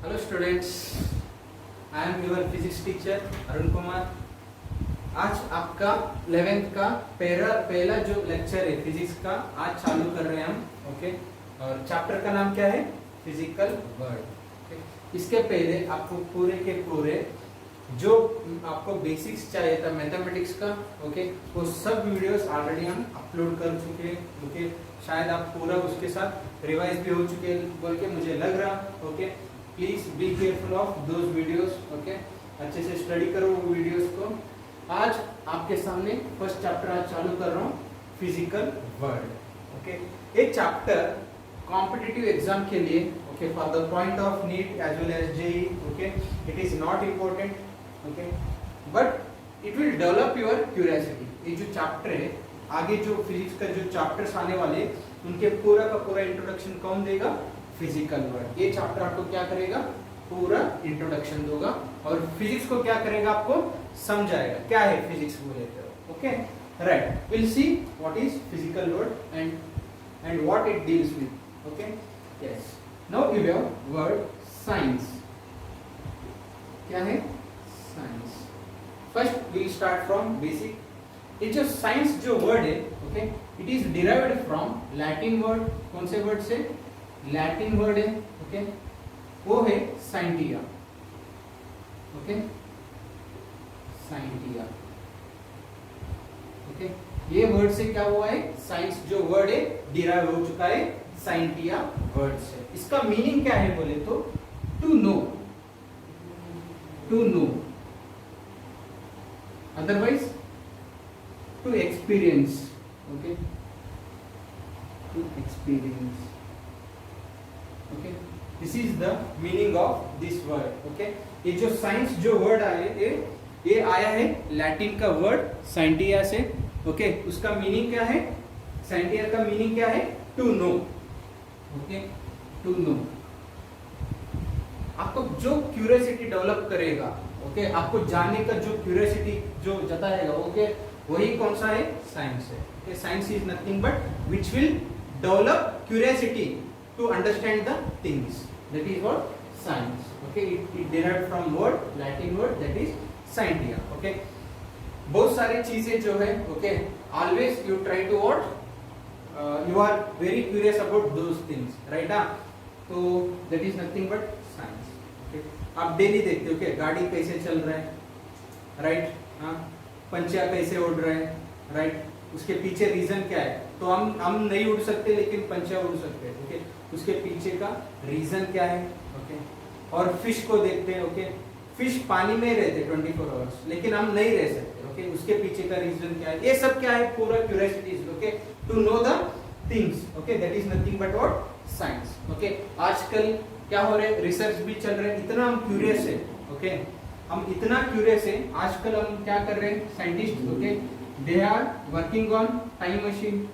Hello students, I am your physics teacher Arun Kumar. आज आपका 11th का पहला जो लेक्चर है फिजिक्स का आज चालू कर रहे हैं हम। ओके, और चैप्टर का नाम क्या है? Physical world. इसके पहले आपको पूरे के पूरे जो आपको बेसिक्स चाहिए था मैथमेटिक्स का, ओके, वो सब वीडियोस ऑलरेडी हम अपलोड कर चुके हैं। ओके, शायद आप पूरा उसके साथ रिवाइज भी हो चुके हैं बोल के मुझे लग रहा। Okay, please be careful of those videos. Okay, अच्छे से स्टडी करो वो वीडियोस को। आज आपके सामने फर्स्ट चैप्टर आज चालू कर रहा हूँ, फिजिकल वर्ल्ड। ओके, एक चैप्टर कॉम्पिटिटिव एग्जाम के लिए, okay, for the point of NEET as well as JEE, okay, it is not important, okay, but it will develop your curiosity. ये जो चैप्टर है, आगे जो फिजिक्स का जो चैप्टर्स आने वाले उनके पूरा का पूरा इंट्रोडक्शन कौन देगा? Physical world. ये चैप्टर आपको क्या करेगा? पूरा इंट्रोडक्शन दोगा और फिजिक्स को क्या करेगा? आपको समझाएगा क्या है फिजिक्स बोले तो। Okay, right, will see what is physical world and what it deals with. Okay, yes, now give your word science. क्या है? Science. First we start from basic. ये जो साइंस जो वर्ड है, okay, it is derived from Latin word. कौन से word से? Latin word है, ओके, वो है साइंटिया। Okay, scientia. ओके, ये वर्ड से क्या हुआ है? साइंस जो वर्ड है डिराइव हो चुका है साइंटिया वर्ड से। इसका मीनिंग क्या है बोले तो to know, to know, otherwise to experience। okay, to experience। okay, this is the meaning of this word। okay, ये जो साइंस जो वर्ड आए ये आया है लैटिन का वर्ड साइंटिया से। ओके, उसका मीनिंग क्या है? साइंटिया का मीनिंग क्या है? To know. Okay, to know. आपको जो क्यूरियोसिटी डेवलप करेगा, ओके, आपको जानने का जो क्यूरियोसिटी जो जताएगा, ओके, वही कौन सा है? साइंस है। Okay, science is nothing but which will develop curiosity to understand the things, that is what science. Okay, it derived from word Latin word that is scientia. Okay, बहुत सारी चीजें जो है, okay, always you try to what you are very curious about those things, right? तो that is nothing but science. आप daily देखते हो कि गाड़ी कैसे चल रहा है, राइट? हाँ, पंछियाँ कैसे उड़ रहे हैं, राइट? उसके पीछे रीजन क्या है? तो हम नहीं उड़ सकते लेकिन पंछियाँ उड़ सकते हैं। ओके, उसके पीछे का रीजन क्या है? ओके, और फिश को देखते हैं। ओके, फिश पानी में रहते 24 आवर्स लेकिन हम नहीं रह सकते। ओके, उसके पीछे का रीजन क्या है? ये सब क्या है? पूरा curiosity. Okay, to know the things. Okay, that is nothing but what science. Okay, आजकल क्या हो रहा है? रिसर्च भी चल रहा है, इतना हम क्यूरियस है। ओके, हम इतना क्यूरियस है, आजकल हम क्या कर रहे हैं? Scientist, okay, they are working on time machine.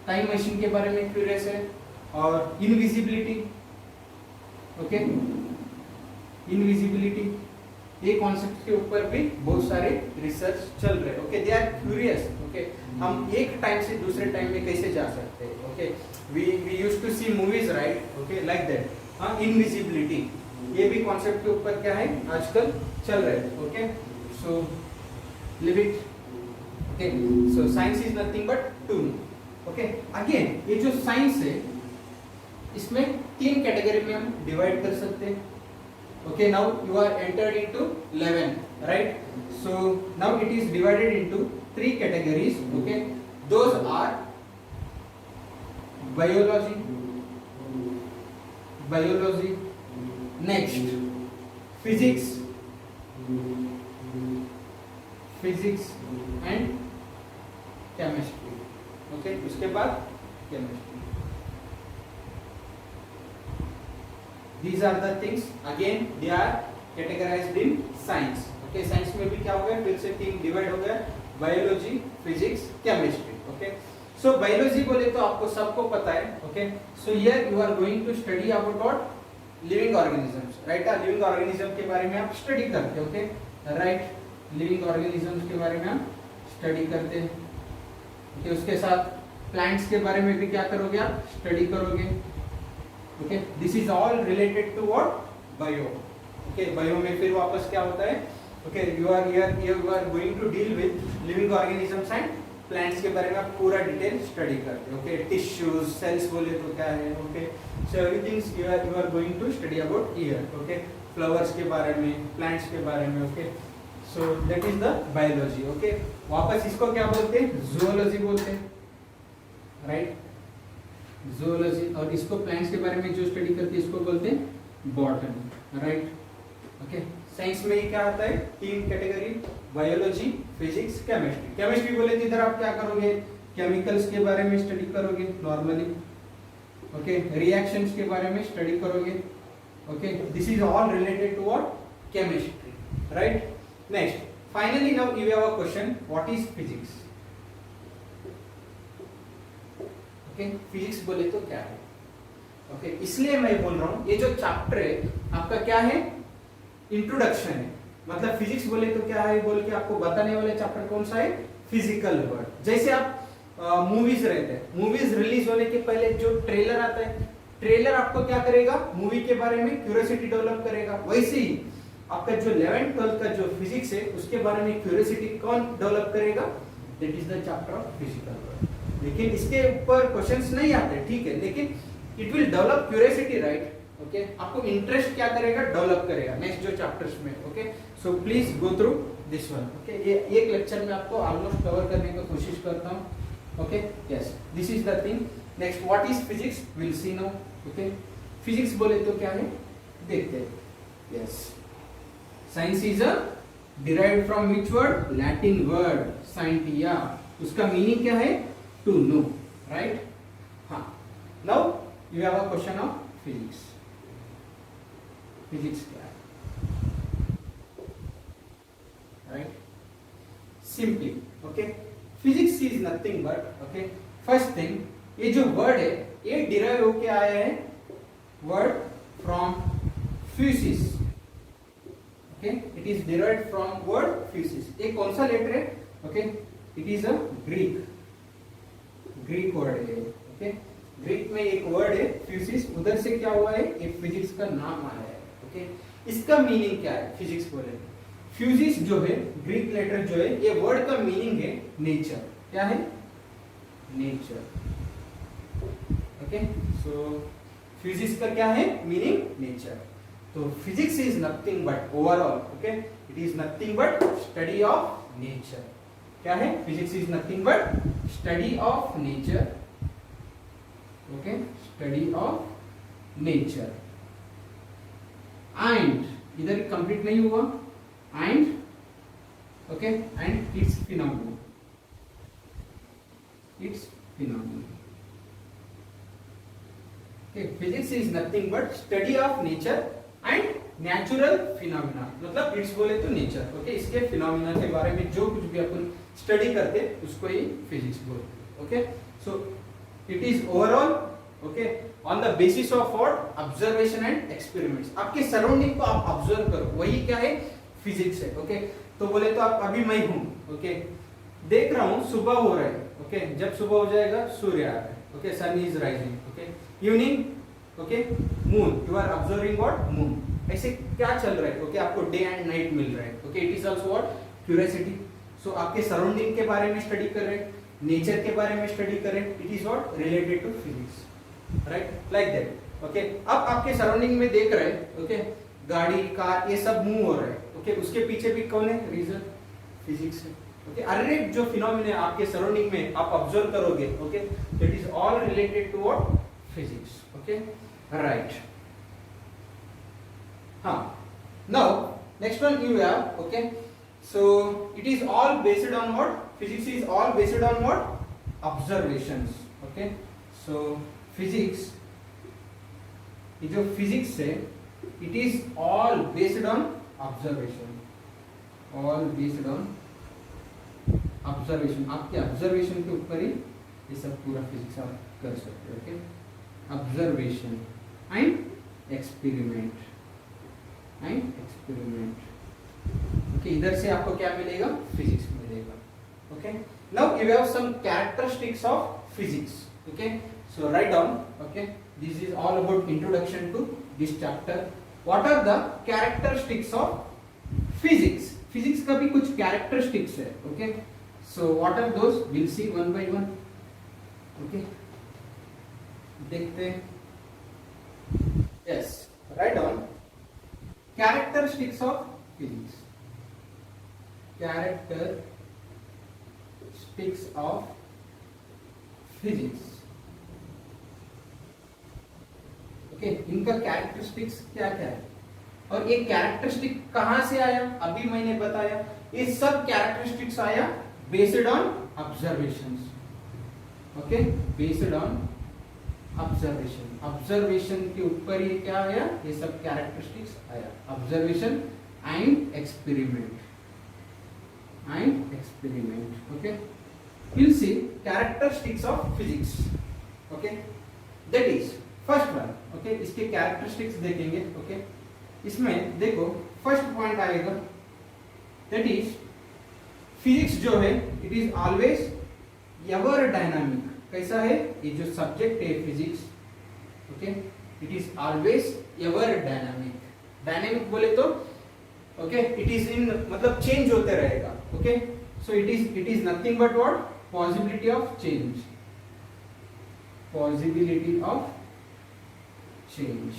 Time machine के बारे में क्यूरियस है और इनविजिबिलिटी। ओके, इनविजिबिलिटी, ये कॉन्सेप्ट के ऊपर भी बहुत सारे रिसर्च चल रहे हैं। Okay, they are curious. Okay, हम एक टाइम से दूसरे टाइम में कैसे जा सकते हैं? Okay, we used to see movies, right? Okay, like that। हाँ, इनविजिबिलिटी, ये भी कॉन्सेप्ट के ऊपर क्या है? आजकल चल रहे हैं। Okay, so live it. Okay, so science is nothing but to know. Okay, again ये जो साइंस है इसमें 3 कैटेगरी में हम डिवाइड कर सकते हैं। Okay, now you are entered into 11, right? So now it is divided into 3 categories. Okay, those are biology, next physics and chemistry। okay, उसके बाद chemistry। these are the things, again they are categorized in science। okay, science में भी क्या हो गया? फिर से 3 divide हो गया, biology, physics, chemistry। okay, so biology बोले तो आपको सबको पता है। Okay, so here you are going to study about what? Living organisms, right? Living organism के बारे में आप स्टडी करते हो। ओके, राइट, लिविंग ऑर्गेनिजम्स के बारे में आप स्टडी करते हैं। ओके, उसके साथ प्लांट्स के बारे में भी क्या करोगे? आप स्टडी करोगे। Okay this is all related to what bio okay bio में फिर वापस क्या होता है okay you are going to deal with living organisms and plants के बारे में आप पूरा डिटेल स्टडी करते हैं ओके टिश्यूज सेल्स बोले तो क्या है okay so everything you are going to study about here okay flowers के बारे में प्लांट्स के बारे में okay so that is the biology okay वापस इसको क्या बोलते हैं जूलॉजी बोलते हैं राइट जूलॉजी और इसको प्लांट्स के बारे में जो स्टडी करती है इसको बोलते हैं बॉटनी राइट ओके साइंस में ये क्या आता है तीन category biology physics chemistry chemistry बोले तो इधर आप क्या करोगे केमिकल्स के बारे में स्टडी करोगे नॉर्मली ओके रिएक्शंस के बारे में स्टडी करोगे okay this is all related to what chemistry right next finally now you have a question what is physics okay physics बोले तो क्या है ओके इसलिए मैं बोल रहा हूं ये जो चैप्टर है आपका क्या है इंट्रोडक्शन है मतलब फिजिक्स बोले तो क्या है बोल के आपको बताने वाले चैप्टर कौन सा है फिजिकल वर्ल्ड जैसे आप मूवीज रहते हैं मूवीज रिलीज होने के पहले जो ट्रेलर आता है ट्रेलर आपको क्या करेगा मूवी के बारे में क्यूरियोसिटी डेवलप करेगा वैसे ही आपका जो 11th 12th का जो फिजिक्स है उसके बारे में क्यूरियोसिटी कौन डेवलप करेगा that is the chapter of physical world लेकिन इसके ऊपर क्वेश्चंस नहीं आते ठीक है लेकिन it will develop curiosity right okay आपको इंटरेस्ट क्या करेगा डेवलप करेगा नेक्स्ट जो चैप्टर्स में okay so please go through this one okay ये एक लेक्चर में आपको ऑलमोस्ट कवर करने की कोशिश करता हूं okay yes this is the thing next what is physics will see now okay physics बोले तो क्या है देखते हैं yes science is a derived from which word Latin word scientia उसका मीनिंग क्या है टू नो राइट हां now you have a question of physics physics क्या है right simply okay physics is nothing but okay first thing ये जो word है ये डिराइव होके आया है word from physis okay it is derived from word physis ये कौन सा लेटर है okay it is a Greek word है ओके ग्रीक में एक वर्ड है फ्यूसिस उधर से क्या हुआ है एक फिजिक्स का नाम आया है ओके इसका मीनिंग क्या है फिजिक्स बोले फ्यूसिस जो है ग्रीक लेटर जो है ये वर्ड का मीनिंग है नेचर क्या है नेचर ओके सो फिजिक्स का क्या है मीनिंग नेचर तो physics is nothing but overall okay it is nothing but study of nature क्या है physics is nothing but study of nature okay study of nature and इधर complete नहीं हुआ and okay and it's phenomena okay physics is nothing but study of nature and natural phenomena मतलब it's बोले तो nature okay इसके phenomena के बारे में जो कुछ भी अपन स्टडी करते उसको ही फिजिक्स बोलते okay so it is overall okay on the basis of what observation and experiments आपके सराउंडिंग को आप ऑब्जर्व करो वही क्या है फिजिक्स है ओके तो बोले तो आप अभी मैं हूं ओके देख रहा हूं सुबह हो रहा है ओके जब सुबह हो जाएगा सूर्य आ रहा है okay sun is rising okay evening okay moon you are observing what moon ऐसे क्या चल रहा है ओके आपको डे एंड नाइट मिल रहा है okay it is also what curiosity so आपके सराउंडिंग के बारे में स्टडी कर रहे हैं नेचर के बारे में स्टडी कर रहे हैं it is what related to physics right like that okay अब आपके सराउंडिंग में देख रहे हैं ओके गाड़ी कार ये सब मूव हो रहा है ओके उसके पीछे भी कौन है रीजन फिजिक्स है ओके अरे जो फिनोमेना आपके सराउंडिंग में आप ऑब्जर्व करोगे okay it is all related to what physics okay right हाँ now next one you have okay so it is all based on what physics is all based on what observations okay so physics ये जो physics है it is all based on observation all based on observation आपके observation के ऊपर ही ये सब पूरा physics आप कर सकते हो okay observation and experiment okay इधर से आपको क्या मिलेगा फिजिक्स मिलेगा okay now you have some characteristics of physics okay so write down okay This is all about introduction to this chapter. What are the characteristics of physics? Physics का भी कुछ characteristics है. Okay. So what are those? We'll see one by one. Okay. देखते हैं. Yes. Write down. Characteristics of physics. Characteristics of physics. Okay, इनका characteristics क्या क्या है और ये कैरेक्टरिस्टिक कहां से आया, अभी मैंने बताया. ये सब कैरेक्टरिस्टिक्स आया based on observations. Okay, based on observation. Observation के ऊपर ये क्या आया, ये सब कैरेक्टरिस्टिक्स आया. Observation and experiment. Okay, we'll see characteristics of physics. Okay, that is first one. Okay, इसके कैरेक्टरिस्टिक्स देखेंगे. ओके, इसमें देखो फर्स्ट पॉइंट आएगा, दैट इज फिजिक्स जो है it is always ever dynamic. कैसा है ये जो सब्जेक्ट है physics. Okay, it is always ever dynamic. Dynamic बोले तो ओके, इट इज इन मतलब चेंज होते रहेगा. Okay, so it is nothing but what, possibility of change. Possibility of change.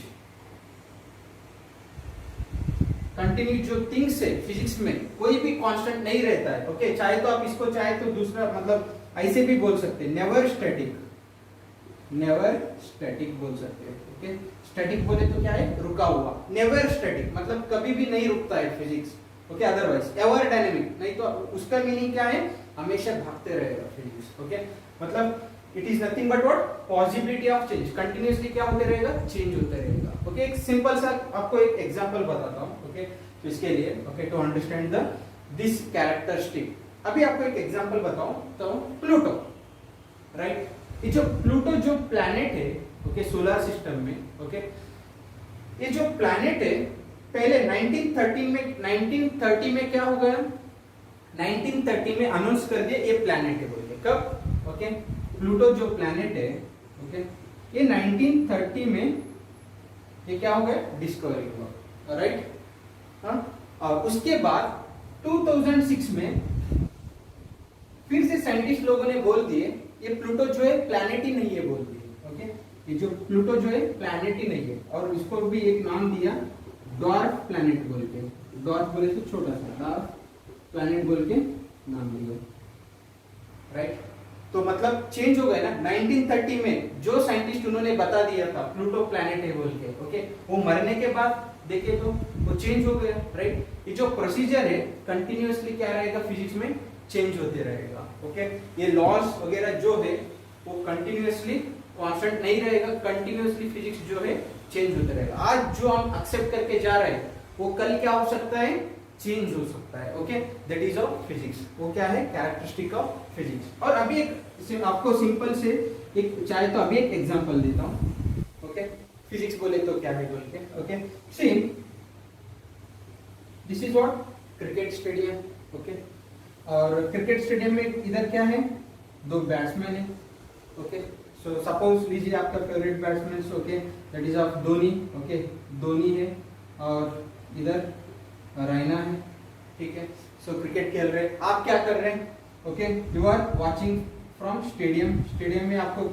Continue जो थिंग्स है फिजिक्स में कोई भी कांस्टेंट नहीं रहता है. ओके, चाहे तो आप इसको चाहे तो दूसरा मतलब ऐसे भी बोल सकते हैं, नेवर स्टैटिक. नेवर स्टैटिक बोल सकते हैं. ओके, स्टैटिक बोले तो क्या है, रुका हुआ. नेवर स्टैटिक मतलब कभी भी नहीं रुकता है physics. Okay, otherwise ever dynamic नहीं तो उसका मीनिंग क्या है, हमेशा भागते रहेगा फिजिक्स. ओके, मतलब it is nothing but what, possibility of change. Continuously क्या होते रहेगा, चेंज होते रहेगा. ओके, एक सिंपल सा आपको एक एग्जांपल बताता हूं. ओके, तो इसके लिए okay to understand the this characteristic. अभी आपको एक एग्जांपल बताऊं तो प्लूटो. राइट, ये जो प्लूटो जो प्लैनेट है ओके सोलर सिस्टम में. ओके, ये जो प्लैनेट है पहले 1930 में क्या हो गया, 1930 में अनाउंस कर दिया ये प्लैनेट है बोल के. कब, ओके, प्लूटो जो प्लैनेट है ओके ये 1930 में ये क्या हो गया, डिस्कवरी हुआ. राइट, हाँ. और उसके बाद 2006 में फिर से साइंटिस्ट लोगों ने बोल दिए ये प्लूटो जो है प्लैनेट ही नहीं है बोल दिए. ओके, ये जो प्लूटो जो है प्लैनेट ही नहीं है और इसको भी एक नाम दिया डॉर्फ प्लैनेट बोल के. डॉर्फ बोले तो छोटा सा, डॉर्फ प्लैनेट बोल के नाम दिया. राइट, तो मतलब चेंज हो गया ना. 1930 में जो साइंटिस्ट उन्होंने बता दिया था प्लूटो प्लैनेट है बोल के. ओके, वो मरने के बाद देखे तो वो चेंज हो गया. राइट, ये जो प्रोसीजर है कंटिन्यूअसली क्या रहेगा फिजिक्स में, चेंज होते रहेगा. ओके, ये लॉज वगैरह जो है वो कंटिन्यूअसली कांस्टेंट नहीं रहेगा. कंटिन्यूअसली फिजिक्स जो है चेंज होते रहेगा. आज जो हम एक्सेप्ट करके जा रहे हैं वो कल क्या हो सकता है, चेंज हो सकता है. Okay, that is of physics. वो क्या है, कैरेक्टरिस्टिक ऑफ फिजिक्स. और अभी एक आपको सिंपल से एक चाहे तो अभी एक एग्जांपल देता हूं. ओके, फिजिक्स बोले तो क्या है बोल के. Okay, see this is what, cricket stadium. Okay, और क्रिकेट स्टेडियम में इधर क्या है, दो बैट्समैन है. ओके, सो सपोज लीजिए आपका favourite batsman okay that is of Dhoni. Okay, Dhoni है और इधर रैना है. ठीक है, सो क्रिकेट खेल रहे हैं. आप क्या कर रहे हैं, okay, you are watching from stadium. Stadium में आपको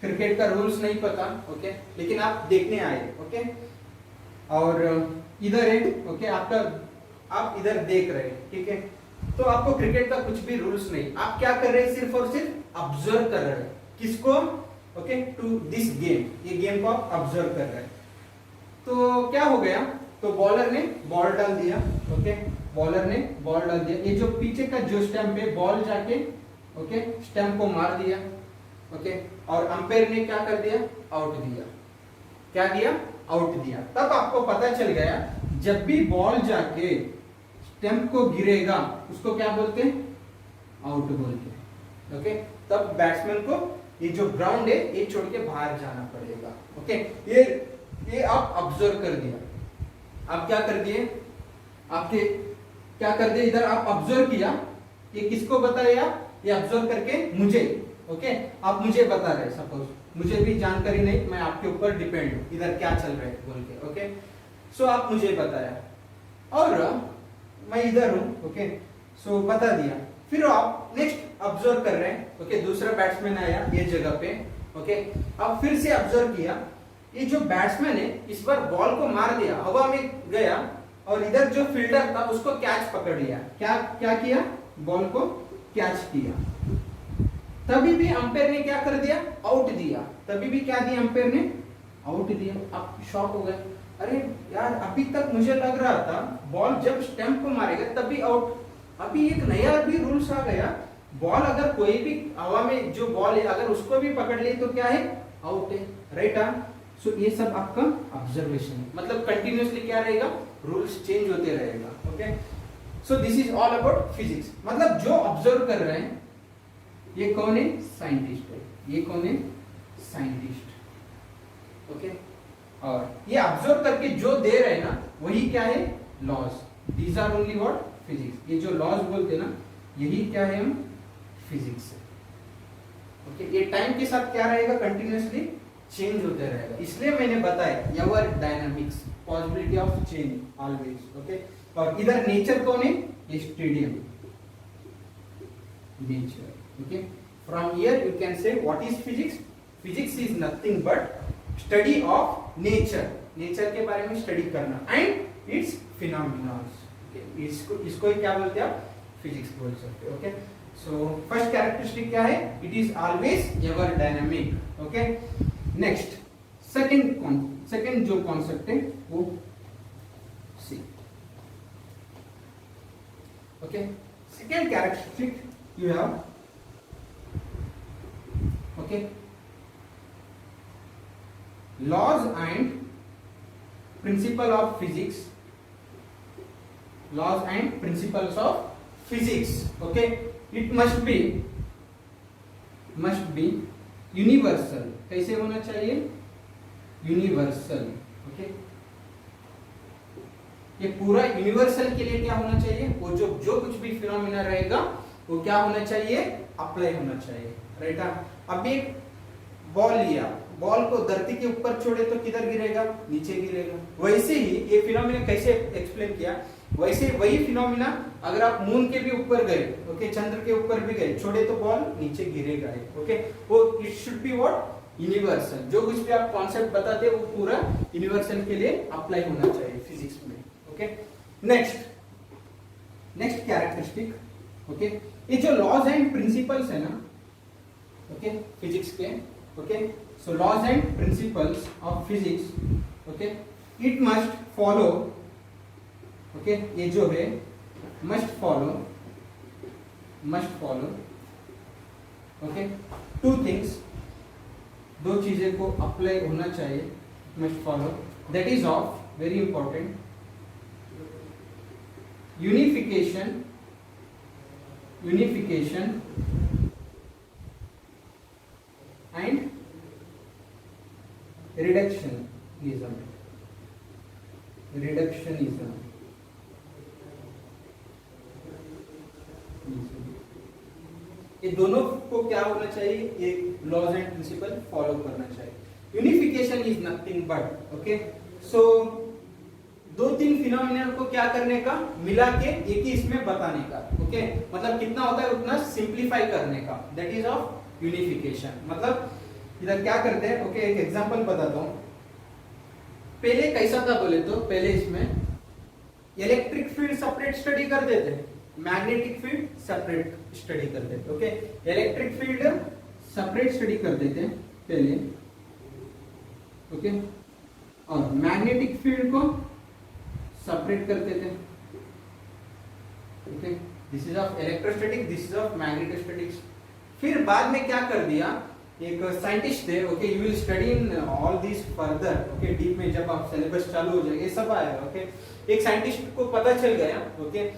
क्रिकेट का रूल्स नहीं पता. ओके, लेकिन आप देखने आए. ओके, और इधर है. ओके, आपका आप इधर देख रहे हैं. ठीक है, तो आपको क्रिकेट का कुछ भी रूल्स नहीं. आप क्या कर रहे हैं, सिर्फ और सिर्फ ऑब्जर्व कर रहे हैं. किसको, ओके, टू दिस गेम. ये गेम को आप ऑब्जर्व कर रहे हैं. तो क्या हो गया, तो बॉलर ने बॉल डाल दिया. ओके, बॉलर ने बॉल डाल दिया. ये जो पीछे का जो स्टंप है बॉल जाके ओके स्टंप को मार दिया. ओके, और अंपायर ने क्या कर दिया, आउट दिया. क्या दिया, आउट दिया. तब आपको पता चल गया जब भी बॉल जाके स्टंप को गिरेगा उसको क्या बोलते हैं, आउट बोलते हैं. ओके, तब बैट्समैन को ये जो ग्राउंड है ये छोड़ के बाहर जाना पड़ेगा. ओके, ये आप ऑब्जर्व कर दिया. आप क्या कर दिए, आपके क्या कर दिए, इधर आप ऑब्जर्व किया. ये किसको बताया, ये ऑब्जर्व करके मुझे. ओके, आप मुझे बता रहे, सपोज मुझे भी जानकारी नहीं, मैं आपके ऊपर डिपेंड हूँ इधर क्या चल रहा है बोल के। ओके, सो आप मुझे बताया और मैं इधर हूँ। ओके, सो बता दिया। फिर आप नेक्स्ट ऑब्जर्व कर रहे हैं। ओके, दूसरा बैट्समैन आया ये जगह पे। ओके, अब फिर से ऑब्जर्व किया, ये जो बैट्समैन है इस बार बॉल को मार दिया, हवा में गया और इधर जो फील्डर था उसको कैच पकड़ लिया। क्या क्या किया, बॉल को कैच किया। तभी भी अंपायर ने क्या कर दिया, आउट दिया। तभी भी क्या दिया अंपायर ने, आउट दिया। आप शॉक हो गए, अरे यार अभी तक मुझे लग रहा था बॉल जब स्टंप को मारेगा तभी आउट, अभी एक नया भी रूल्स आ गया, बॉल अगर कोई भी हवा में जो बॉल है अगर उसको भी पकड़ ले तो क्या है, आउट है। राइट। सो ये सब आपका ऑब्जर्वेशन है, मतलब कंटिन्यूअसली क्या रहेगा, रूल्स चेंज होते रहेगा। Okay, so this is all about physics. मतलब जो ऑब्जर्व कर रहे हैं ये कौन है, साइंटिस्ट है। ये कौन है, साइंटिस्ट। ओके, और ये ऑब्जर्व करके जो दे रहे हैं ना वही क्या है, laws. These are only what, physics. ये जो लॉज बोलते हैं ना यही क्या है, हम फिजिक्स है। ओके, ये टाइम के साथ क्या रहेगा, कंटिन्यूअसली चेंज होते रहेगा। इसलिए मैंने बताया ever dynamics, possibility of change always. Okay, और इधर नेचर कौन है, ये stadium, nature. Okay, from here you can say what is physics. Physics is nothing but study of nature, nature के बारे में स्टडी करना एंड इट्स फिनोमेना। इसको क्या बोलते हैं आप, फिजिक्स बोल सकते हो। ओके, सो फर्स्ट कैरेक्टरिस्टिक क्या है, it is always ever dynamic. Okay, next second जो कॉन्सेप्ट है वो सी। Okay, second characteristic you have, okay, laws and principle of physics, laws and principles of physics. Okay, it must be universal. कैसे होना चाहिए, universal. Okay, ये पूरा universal के लिए क्या होना चाहिए, वो जो कुछ भी फिनोमिना रहेगा वो क्या होना चाहिए, अप्लाई होना चाहिए। राइट। अब एक बॉल लिया, बॉल को धरती के ऊपर छोड़े तो किधर गिरेगा, नीचे गिरेगा। वैसे ही ये फिनोमिना कैसे एक्सप्लेन किया, वैसे वही फिनोमिना अगर आप मून के भी ऊपर गए, ओके, चंद्र के ऊपर भी गए, छोड़े तो बॉल नीचे गिरेगा। ओके, वो it should be what, universal. जो कुछ भी आप कॉन्सेप्ट बताते हैं वो पूरा यूनिवर्सल के लिए अप्लाई होना चाहिए फिजिक्स में। Okay, next characteristic. ओके, ये जो लॉज एंड प्रिंसिपल्स है ना, ओके, फिजिक्स के, okay, so laws and principles of physics, okay, it must follow, okay, ये जो है must follow, okay, two things, दो चीजें को अप्लाई होना चाहिए, must follow, that is of very important, unification and reductionism। ये दोनों को क्या होना चाहिए, ये लॉज एंड प्रिंसिपल फॉलो करना चाहिए। Unification is nothing but, okay, so दो तीन फिनोमिना को क्या करने का, मिला के एक ही इसमें बताने का। ओके, मतलब कितना होता है उतना सिंप्लीफाई करने का, दैट इज ऑफ यूनिफिकेशन। मतलब इधर क्या करते हैं, ओके, एक एग्जांपल बताता हूं। पहले कैसा था बोले तो, पहले इसमें इलेक्ट्रिक फील्ड सेपरेट स्टडी कर देते, मैग्नेटिक फील्ड सेपरेट स्टडी कर देते। Okay, electric field separate study कर देते पहले, ओके, और मैग्नेटिक फील्ड को सेपरेट करते थे। Okay, this is of electrostatic, this is of magnetostatics. फिर बाद में क्या कर दिया, एक साइंटिस्ट थे, okay, you will study in all this further, okay, deep में जब आप सिलेबस चालू हो जाएगा ये सब आएगा। ओके, एक साइंटिस्ट को पता चल गया, ओके,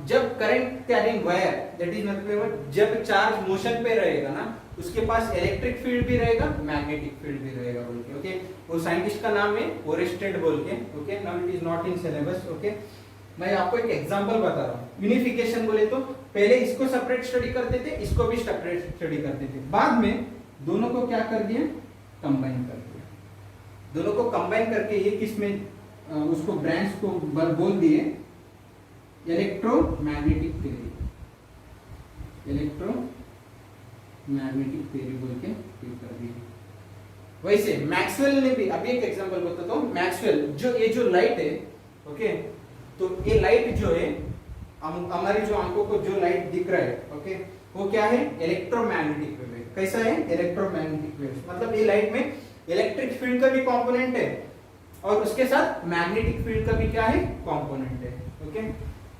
जब current carrying wire, that is nothing, जब चार्ज मोशन पे रहेगा ना उसके पास इलेक्ट्रिक फील्ड भी रहेगा, मैग्नेटिक फील्ड भी रहेगा बोल के। ओके, वो साइंटिस्ट का नाम है ओरेस्टेड बोल के। Okay, now it is not in syllabus. Okay, मैं आपको एक एग्जांपल बता रहा हूँ। यूनिफिकेशन बोले तो पहले इसको सेपरेट स्टडी करते थे, इसको भी सेपरेट स्टडी करते थे, बाद में दोनों को क्या कर दिया, कंबाइन कर दिया। दोनों को कंबाइन करके ये किस में उसको ब्रांच को बोल दिए इलेक्ट्रोमैग्नेटिक थ्योरी, इलेक्ट्रोमैग्नेटिक थ्योरी बोल के कर दिए। वैसे मैक्सवेल ने भी, अभी एक एग्जांपल बताता हूँ। मैक्सवेल जो ये जो लाइट है, ओके, तो ये लाइट जो है हमारी जो आंखों को जो लाइट दिख रहा है, ओके, वो क्या है, इलेक्ट्रोमैग्नेटिक वेव है। कैसा है, इलेक्ट्रोमैग्नेटिक वेव, मतलब ये लाइट में इलेक्ट्रिक फील्ड का भी कंपोनेंट है और उसके साथ मैग्नेटिक फील्ड का भी क्या है, कंपोनेंट है। Okay,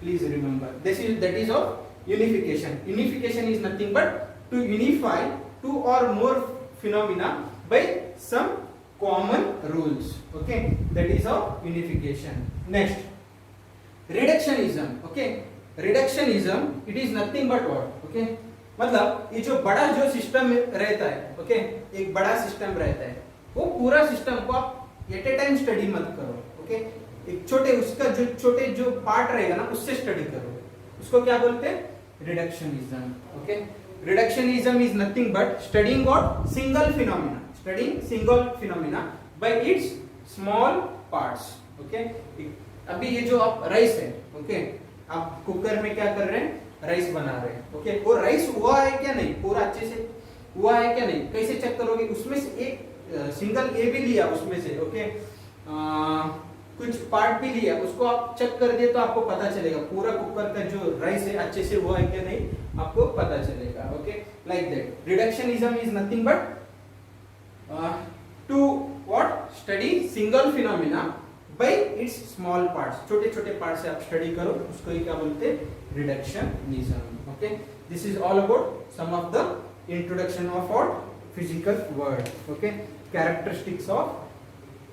please remember this is that is of unification. Unification is nothing but to unify two or more phenomena by some common rules. Okay, that is of unification. Next, reductionism. Okay, reductionism it is nothing but what? Okay, मतलब ये जो बड़ा जो system रहता है, okay, एक बड़ा system रहता है, वो पूरा सिस्टम को आप एट ए टाइम स्टडी मत करो। ओके, एक छोटे उसका जो छोटे जो पार्ट रहेगा ना उससे स्टडी करो, उसको क्या बोलते हैं, reductionism. Okay, reductionism is nothing but studying what, single phenomena, studying single phenomena by its small parts. Okay, अभी ये जो आप राइस है, ओके, आप कुकर में क्या कर रहे हैं, राइस बना रहे हैं। ओके, वो राइस हुआ है क्या नहीं, पूरा अच्छे से हुआ है क्या नहीं, कैसे चेक करोगे, उसमें से एक सिंगल ए भी लिया उसमें से, ओके, कुछ पार्ट भी लिया, उसको आप चेक कर दिए तो आपको पता चलेगा पूरा कुकर का जो राइस है अच्छे से हुआ है क्या नहीं, आपको पता चलेगा। Okay, like that reductionism is nothing but to what, study single phenomena by its small parts, छोटे छोटे पार्ट से आप स्टडी करो, उसको ही क्या बोलते हैं, reductionism. Okay, this is all about some of the introduction of what, physical word. Okay, characteristics of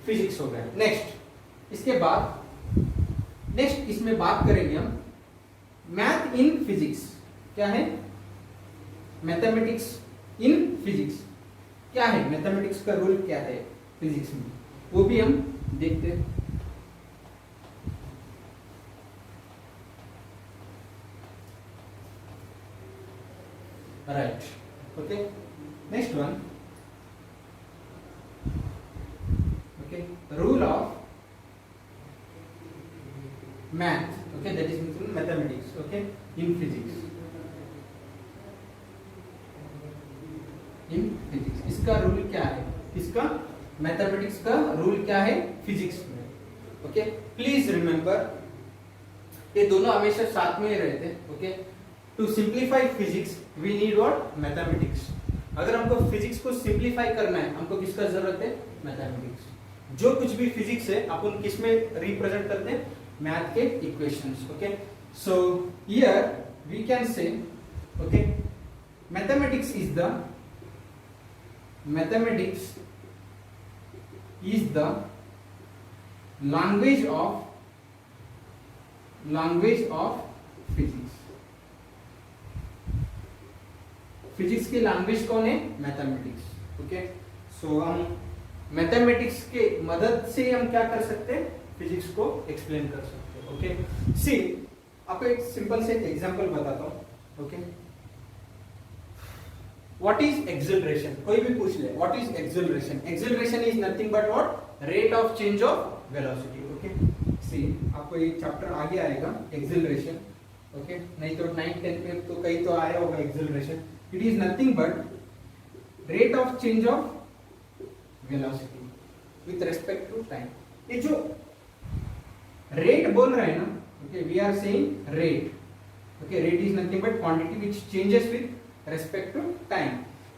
physics हो गए। नेक्स्ट, इसके बाद नेक्स्ट इसमें बात करेंगे हम मैथ इन फिजिक्स। क्या है, मैथमेटिक्स इन फिजिक्स क्या है, मैथमेटिक्स का रूल क्या है फिजिक्स में, वो भी हम देखते हैं। Right, okay, next one, okay, rule of math, okay, that is mathematics, okay, in physics, in physics. इसका रूल क्या है, इसका मैथमेटिक्स का रूल क्या है फिजिक्स में। ओके, प्लीज रिमेंबर ये दोनों हमेशा साथ में ही रहते हैं। Okay, to simplify physics we need what, mathematics. अगर हमको फिजिक्स को सिंप्लीफाई करना है, हमको किसका जरूरत है, मैथमेटिक्स। जो कुछ भी फिजिक्स है अपन किस में रिप्रेजेंट करते हैं, मैथ के equations. Okay, so here we can say, okay, mathematics is the mathematics is the language of physics। Physics की लैंग्वेज कौन है, मैथमेटिक्स। ओके, सो हम मैथमेटिक्स के मदद से हम क्या कर सकते हैं, फिजिक्स को एक्सप्लेन कर सकते हैं। ओके, सी आपको एक सिंपल से एग्जांपल बताता हूं। Okay, What is acceleration? कोई भी पूछ ले, what is acceleration? Acceleration is nothing but what? Rate of change of velocity. Okay? See, आपको ये चैप्टर आगे आएगा acceleration. Okay? नहीं तो 9, 10 पे तो कहीं तो आया होगा acceleration. It is nothing but rate of change of velocity with respect to time. ये जो rate बोल रहे हैं ना, okay, we are saying rate. Okay, rate is nothing but quantity which changes with respect to time.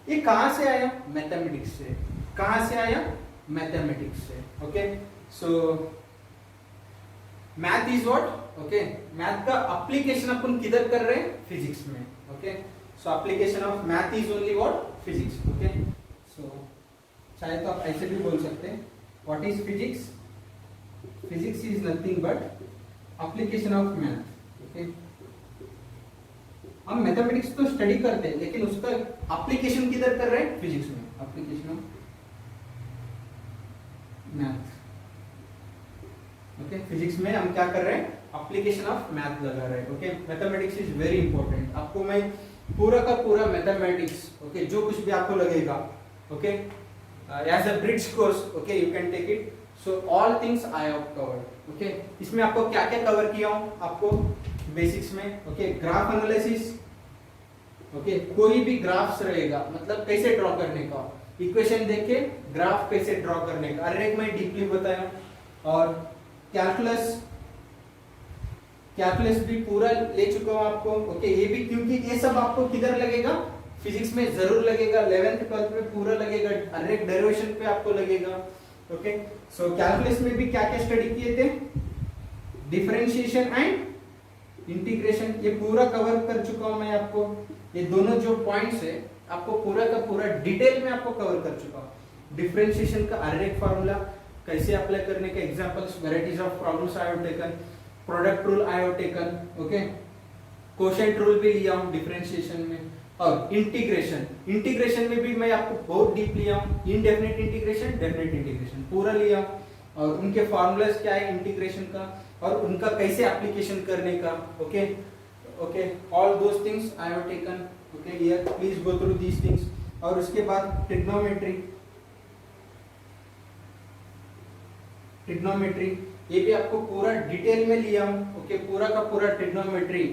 ये कहां से आया, मैथमेटिक्स से। कहां से आया, मैथमेटिक्स से। Okay, so math is what, okay, math का एप्लीकेशन अपन किधर कर रहे हैं, फिजिक्स में। Okay, so application of math is only what, physics. Okay, so चाहे तो आप ऐसे भी बोल सकते हैं, what is physics, physics is nothing but application of math. Okay, हम मैथमेटिक्स तो स्टडी करते हैं लेकिन उसका एप्लीकेशन किधर कर रहे हैं, फिजिक्स में, application of math. Okay, physics में हम क्या कर रहे हैं, एप्लीकेशन ऑफ मैथ लगा रहे हैं। Okay, mathematics is very important. आपको मैं पूरा का पूरा मैथमेटिक्स, ओके, जो कुछ भी आपको लगेगा okay, as a bridge course, okay, you can take it. So all things I have covered, okay. इसमें आपको क्या क्या कवर किया हूँ आपको बेसिक्स में, okay, ग्राफ एनालिसिस, okay, कोई भी ग्राफ्स रहेगा मतलब कैसे ड्रॉ करने का, इक्वेशन देके ग्राफ कैसे ड्रॉ करने का, अरे मैं डीपली बताया, और कैलकुलस भी पूरा ले चुका हूं आपको, ओके। ये भी क्योंकि ये सब आपको किधर लगेगा, फिजिक्स में जरूर लगेगा, 11th 12th में पूरा लगेगा, हर एक डेरिवेशन पे आपको लगेगा, ओके। सो कैलकुलस में भी क्या क्या स्टडी किए थे, डिफरेंशिएशन एंड इंटीग्रेशन, ये पूरा कवर कर चुका हूं मैं आपको। ये दोनों जो पॉइंट्स है आपको पूरा का पूरा डिटेल में आपको कवर कर चुका हूं। डिफरेंशिएशन का हर एक फार्मूला कैसे अप्लाई करने के examples, varieties of problems I have taken, product rule I have taken, okay, quotient rule भी लिया हूं डिफरेंशिएशन में, और इंटीग्रेशन में भी मैं आपको बहुत डीप लिया हूं, इनडेफिनेट इंटीग्रेशन, डेफिनेट इंटीग्रेशन पूरा लिया हूं, और उनके फार्मूलाज क्या है इंटीग्रेशन का, और उनका कैसे एप्लीकेशन करने का, okay okay, all those things I have taken, okay, here please go through these things. और उसके बाद ट्रिग्नोमेट्री, ये भी आपको पूरा डिटेल में लिया हूं, ओके, पूरा का पूरा ट्रिग्नोमेट्री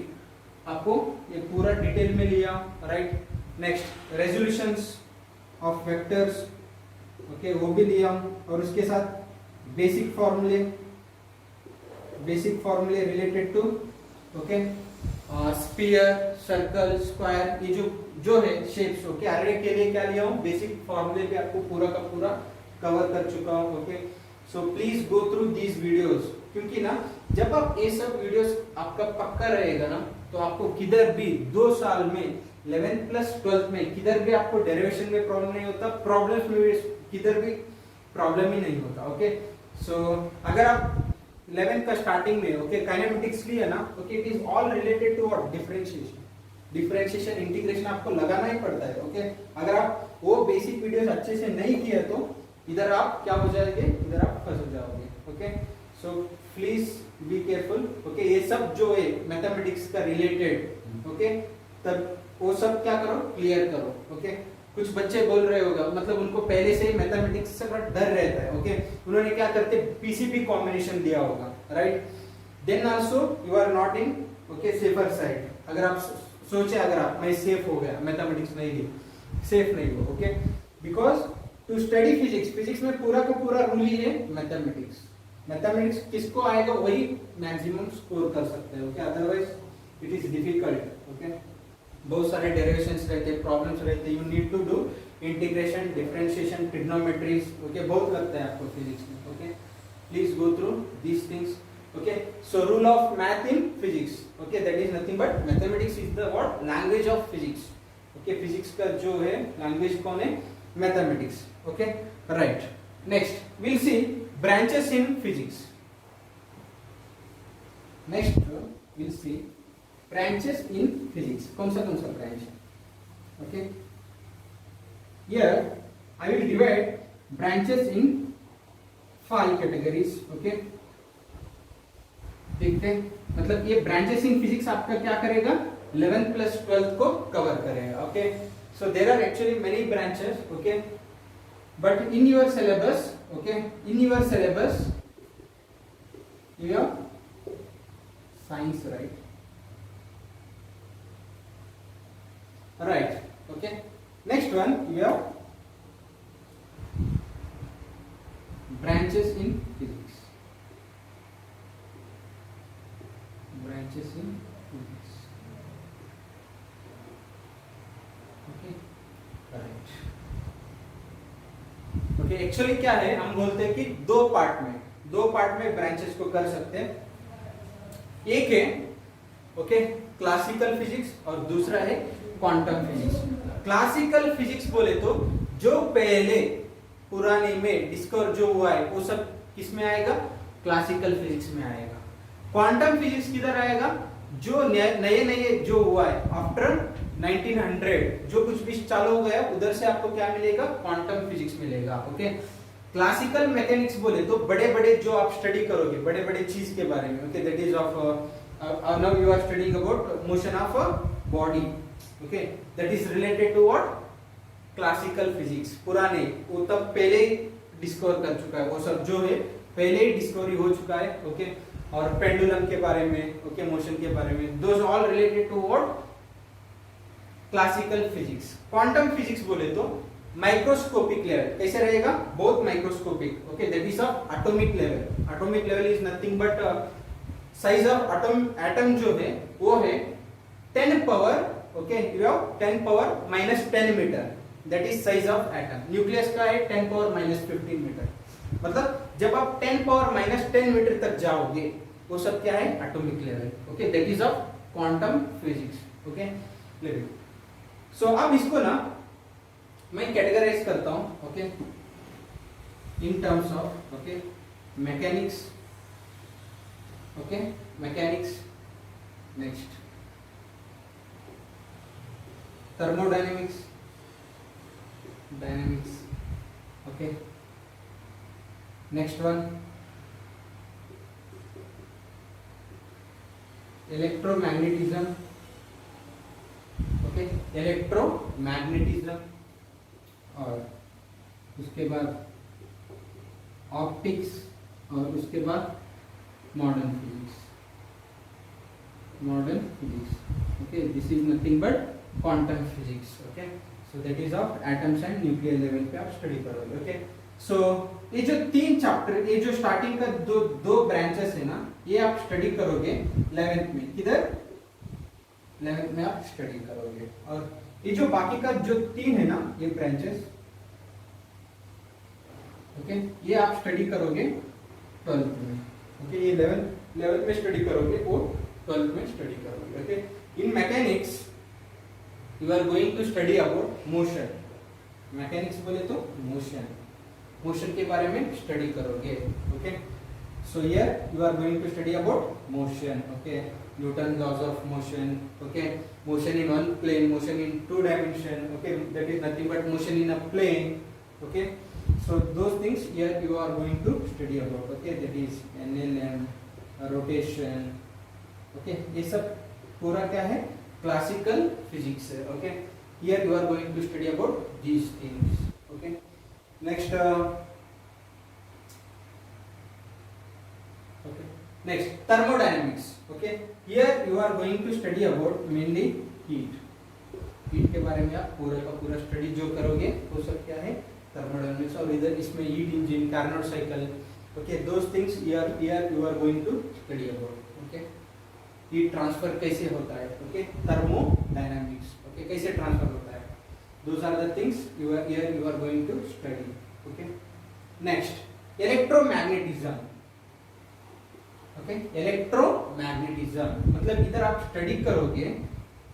आपको ये पूरा डिटेल में लिया, right. Next resolutions of vectors, okay, वो भी लिया हूं, और उसके साथ बेसिक फॉर्मूले related to, okay, sphere, circle, square, ये जो है शेप्स, ओके, अरे के लिए क्या लिया हूं, बेसिक फॉर्मूले भी आपको पूरा का पूरा कवर कर चुका हूं, okay. So please go through these videos, क्योंकि ना जब आप ये सब वीडियोस आपका पक्का रहेगा ना, तो आपको किधर भी 2 साल में 11th प्लस 12th में किधर भी आपको डेरिवेशन में प्रॉब्लम नहीं होता, प्रॉब्लम्स में किधर भी प्रॉब्लम ही नहीं होता, ओके। सो अगर आप 11th का स्टार्टिंग में, ओके, काइनेमेटिक्स लिया ना, okay, it is all related to what, differentiation, integration आपको लगाना ही पड़ता है, ओके। अगर आप वो बेसिक वीडियोस अच्छे से नहीं किया तो इधर आप क्या हो जाएंगे, इधर आप फंस जाओगे, okay. So please be careful, okay. ये सब जो है मैथमेटिक्स का रिलेटेड, ओके, तब वो सब क्या करो, क्लियर करो, ओके। कुछ बच्चे बोल रहे होगा, मतलब उनको पहले से ही मैथमेटिक्स से डर रहता है, ओके, उन्होंने क्या करते पीसीबी कॉम्बिनेशन दिया होगा, right. Then also you are not in, okay, safer side. अगर आप सोचे, अगर आप मैं सेफ हो गया, मैथमेटिक्स नहीं ली, सेफ नहीं हो, okay, because to study physics में पूरा का पूरा रूल ही है मैथमेटिक्स किसको आएगा वही मैक्सिमम स्कोर कर सकते हैं, okay, otherwise it is difficult, okay. बहुत सारे डेरिवेशंस रहते हैं, प्रॉब्लम्स रहते हैं, you need to do integration, differentiation, trigonometries, okay, बहुत लगता है आपको फिजिक्स में, okay. Please go through these things, okay. So rule of math in physics, okay, that is nothing but mathematics is the what, language of physics, okay. Physics का जो है language कौन है, mathematics, okay, right. Next will see branches in physics, next will see branches in physics, कौन सा branch है, okay. Here I will divide branches in 5 categories, okay. देखते हैं, मतलब ये ब्रांचेस इन फिजिक्स आपका क्या करेगा, 11th प्लस 12th को कवर करेगा, okay. So there are actually many branches, okay, but in your syllabus, okay, you have science, right, okay. Next one, you have branches in physics, okay. Actually क्या है, हम बोलते हैं कि दो part में ब्रांचेस को कर सकते हैं। एक है, ओके, क्लासिकल फिजिक्स, और दूसरा है क्वांटम फिजिक्स। क्लासिकल फिजिक्स बोले तो जो पहले पुराने में डिस्कवर जो हुआ है वो सब किस में आएगा, क्लासिकल फिजिक्स में आएगा। क्वांटम फिजिक्स किधर आएगा, जो नए जो हुआ है आफ्टर 1900, जो कुछ भी चालू हो गया उधर से आपको क्या मिलेगा, क्वांटम फिजिक्स मिलेगा, ओके। क्लासिकल मैकेनिक्स बोले तो बड़े जो आप स्टडी करोगे बड़े चीज के बारे में, okay, that is of now you are studying about motion of a body, okay, that is related to what, classical physics, पुराने, वो तब पहले ही डिस्कवर कर चुका है, वो सब जो है पहले ही डिस्कवरी हो चुका है, ओके। और पेंडुलम के बारे में, ओके, मोशन के बारे में, those all related to what, classical physics. Quantum physics बोले तो माइक्रोस्कोपिक लेवल, कैसे रहेगा, both microscopic, okay, that is of atomic level. Atomic level is nothing but size of atom जो है वो है 10 power, okay, you have 10 power -10 metre, that is size of atom. Nucleus का है 10 पावर -15 मीटर, मतलब जब आप 10 पावर -10 मीटर तक जाओगे वो सब क्या है, atomic level, okay, that is of quantum physics, okay. Level, so अब इसको ना मैं कैटेगराइज करता हूं, okay, in terms of, okay, mechanics, okay, mechanics, next thermodynamics, dynamics, okay, next one electromagnetism, okay, electromagnetism, और उसके बाद ऑप्टिक्स, और उसके बाद modern physics, okay, this is nothing but quantum physics, okay. So that is of atoms and nuclear level पे आप study करोगे, okay. सो ये जो 3 चैप्टर, ये जो स्टार्टिंग का दो ब्रांचेस है ना, ये आप स्टडी करोगे 11th में, किधर 11th में आप स्टडी करोगे, और ये जो बाकी का जो 3 है ना, ये ब्रांचेस, ओके, ये आप स्टडी करोगे 12th में, ओके, ये 11th में स्टडी करोगे, वो 12th में स्टडी करोगे, okay. In mechanics you are going to study about motion, mechanics बोले तो मोशन के बारे में स्टडी करोगे, okay. So here you are going to study about motion, okay, Newton laws of motion, okay, motion in one plane, motion in 2 dimension, okay, that is nothing but motion in a plane, okay. So those things here you are going to study about, okay, that is NLM, rotation, okay, ये सब पूरा क्या है, classical physics है, okay. Here you are going to study about these things, okay. Next, okay, next thermodynamics, okay. Here you are going to study about mainly heat के बारे में आप पूरा का पूरा स्टडी जो करोगे वो सब क्या है, थर्मोडायनामिक्स, और इधर इसमें heat engine, Carnot cycle, okay, those things here you are going to study about, okay. Heat transfer कैसे होता है, ओके, थर्मोडायनामिक्स, ओके, कैसे ट्रांसफर होता है, those are the things you are going to study, okay. Next electromagnetism, okay, electromagnetism मतलब इधर आप study करोगे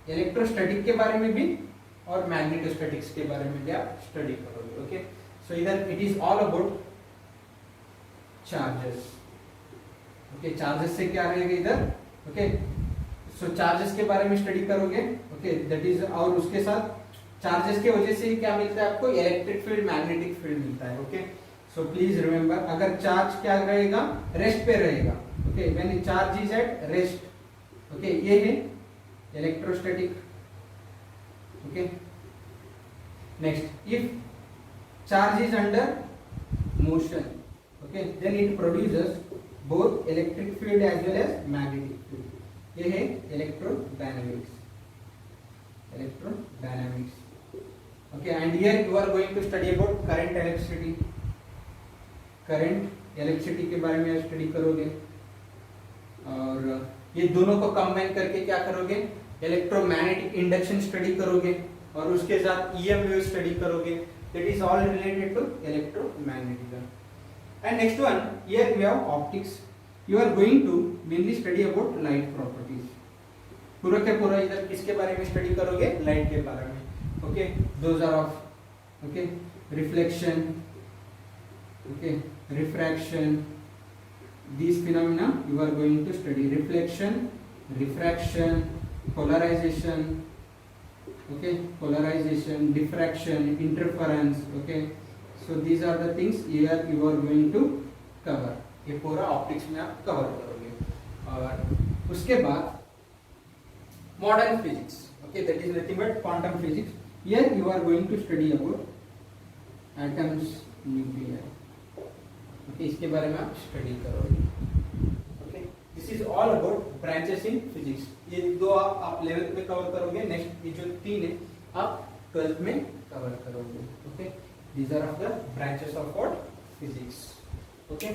इलेक्ट्रोस्टैटिक के बारे में भी और मैग्नेटोस्टैटिक्स के बारे में भी आप स्टडी करोगे, ओके। सो इधर it is all about charges, okay, charges से क्या रहेगा इधर, ओके। सो चार्जेस के बारे में स्टडी करोगे, ओके, दैट इज, और उसके साथ चार्जेस के वजह से क्या मिलता है आपको, इलेक्ट्रिक फील्ड, मैग्नेटिक फील्ड मिलता है, ओके। सो प्लीज रिमेंबर, अगर चार्ज क्या रहेगा, रेस्ट पे रहेगा, okay, when charge is at rest, okay, ये है electrostatic, okay. Next, if charge is under motion, okay, then it produces both electric field as well as magnetic field. ये है electrodynamics, okay. And here you are going to study about current electricity के बारे में study करोगे, और ये दोनों को कंबाइन करके क्या करोगे, इलेक्ट्रोमैग्नेटिक इंडक्शन स्टडी करोगे, और उसके साथ EM वेव स्टडी करोगे, that is all related to electromagnetism. And next one, here we have optics, you are going to mainly study about light properties, पूरा के पूरा इधर किसके बारे में स्टडी करोगे, लाइट के बारे में, okay. Those are of, okay, reflection, okay, refraction, these phenomena you are going to study, reflection, refraction, polarization, okay, polarization, diffraction, interference, okay. So these are the things here you are going to cover, ये पूरा optics में आप cover करोगे। और उसके बाद modern physics, okay, that is nothing but quantum physics. here you are going to study about atoms, nuclei. Okay, इसके बारे में आप स्टडी करोगे. Okay, this is all about branches in physics. ये दो आप 11th में कवर करोगे. नेक्स्ट ये जो 3 है आप 12th में कवर करोगे. Okay, these are of the branches of what? Physics. Okay,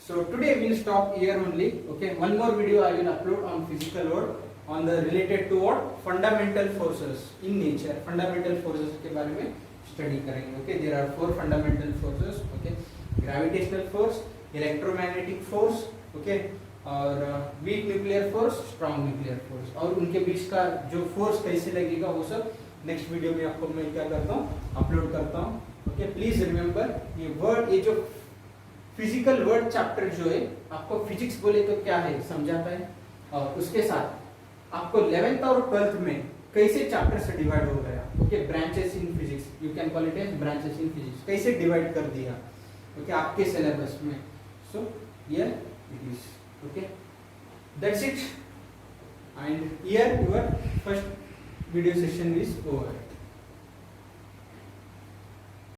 so today we'll stop here only. Okay, one more video I will upload on physical world on the related to what? Fundamental forces in nature. Fundamental forces के बारे में study करेंगे. Okay, there are 4 fundamental forces. Okay, gravitational force, electromagnetic force, okay, और weak nuclear force, strong nuclear force. और उनके बीच का जो force कैसे लगेगा वो सब नेक्स्ट वीडियो में आपको मैं क्या करता हूँ, अपलोड करता हूँ. ओके, प्लीज रिमेम्बर ये वर्ड, ये जो फिजिकल वर्ड चैप्टर जो है आपको फिजिक्स बोले तो क्या है समझाता है, और उसके साथ आपको 11th और 12th में कैसे चैप्टर से डिवाइड हो गया. Okay, branches in physics, you can call it as branches in physics, कैसे डिवाइड कर दिया. ओके, आपके सिलेबस में. So here it is. Okay, that's it, and here your first video session is over.